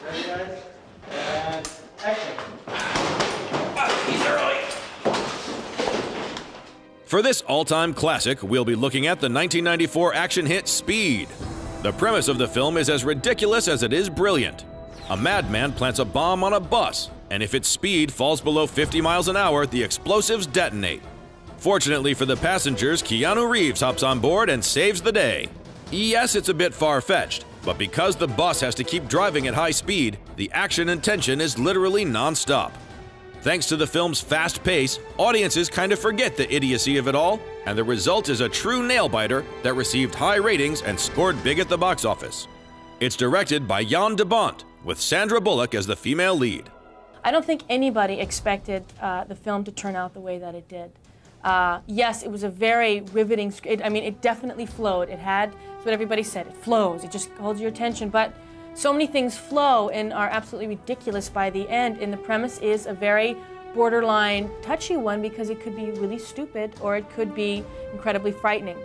Ready, guys? And action. He's early. For this all-time classic, we'll be looking at the 1994 action hit Speed. The premise of the film is as ridiculous as it is brilliant. A madman plants a bomb on a bus, and if its speed falls below 50 miles an hour, the explosives detonate. Fortunately for the passengers, Keanu Reeves hops on board and saves the day. Yes, it's a bit far-fetched, but because the bus has to keep driving at high speed, the action and tension is literally non-stop. Thanks to the film's fast pace, audiences kind of forget the idiocy of it all, and the result is a true nail-biter that received high ratings and scored big at the box office. It's directed by Jan de Bont, with Sandra Bullock as the female lead. I don't think anybody expected the film to turn out the way that it did. Yes, it was a very riveting, it definitely flowed. It had, that's what everybody said, it flows, it just holds your attention, but so many things flow and are absolutely ridiculous by the end, and the premise is a very borderline touchy one because it could be really stupid or it could be incredibly frightening.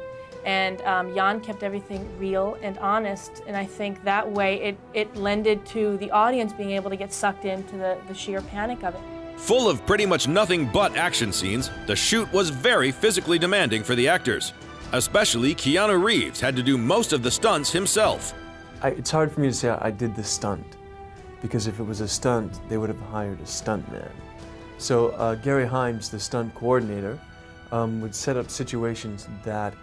And Jan kept everything real and honest, and I think that way it lended to the audience being able to get sucked into the sheer panic of it. Full of pretty much nothing but action scenes, the shoot was very physically demanding for the actors. Especially Keanu Reeves had to do most of the stunts himself. It's hard for me to say I did the stunt, because if it was a stunt, they would have hired a stuntman. So Gary Himes, the stunt coordinator, would set up situations that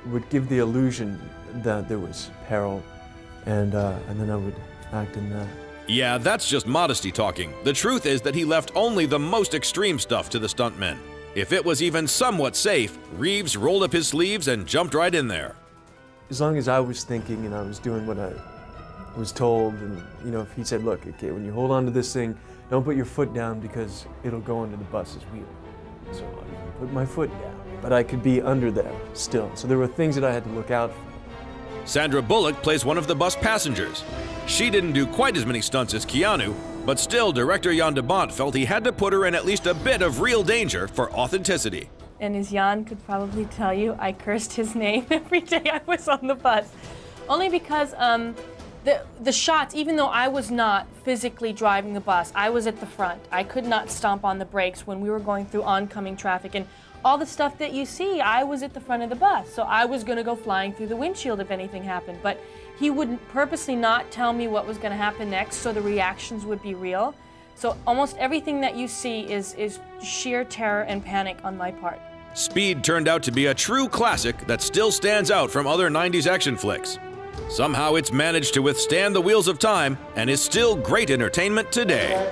would give the illusion that there was peril, and then I would act in that. Yeah, that's just modesty talking. The truth is that he left only the most extreme stuff to the stuntmen. If it was even somewhat safe, Reeves rolled up his sleeves and jumped right in there. As long as I was thinking and I was doing what I was told, and if he said, look, okay, when you hold on to this thing, don't put your foot down because it'll go under the bus's wheel. So I put my foot down, but I could be under there still. So there were things that I had to look out for. Sandra Bullock plays one of the bus passengers. She didn't do quite as many stunts as Keanu, but still director Jan de Bont felt he had to put her in at least a bit of real danger for authenticity. And as Jan could probably tell you, I cursed his name every day I was on the bus. Only because the shots, even though I was not physically driving the bus, I was at the front. I could not stomp on the brakes when we were going through oncoming traffic. And all the stuff that you see, I was at the front of the bus. So I was going to go flying through the windshield if anything happened. But he would purposely not tell me what was going to happen next so the reactions would be real. So almost everything that you see is sheer terror and panic on my part. Speed turned out to be a true classic that still stands out from other 90s action flicks. Somehow it's managed to withstand the wheels of time and is still great entertainment today.